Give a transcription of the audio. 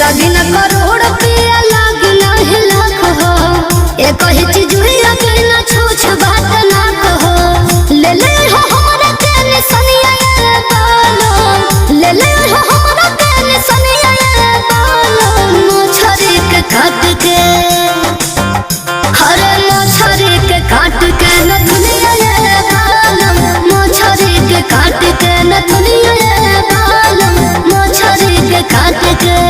लगी न करोड़ रुपया लागी न लाख हो एक ही चीज लगी न छूछ बात ना कहो ले ले हो हमरा के निसनिया ये बालो ले ले हो हमरा के निसनिया ये बालो मछरी के काट के हरे मछरी के काट के न दुनिया ये बालो मछरी के काट के न दुनिया ये बालो मछरी के काट के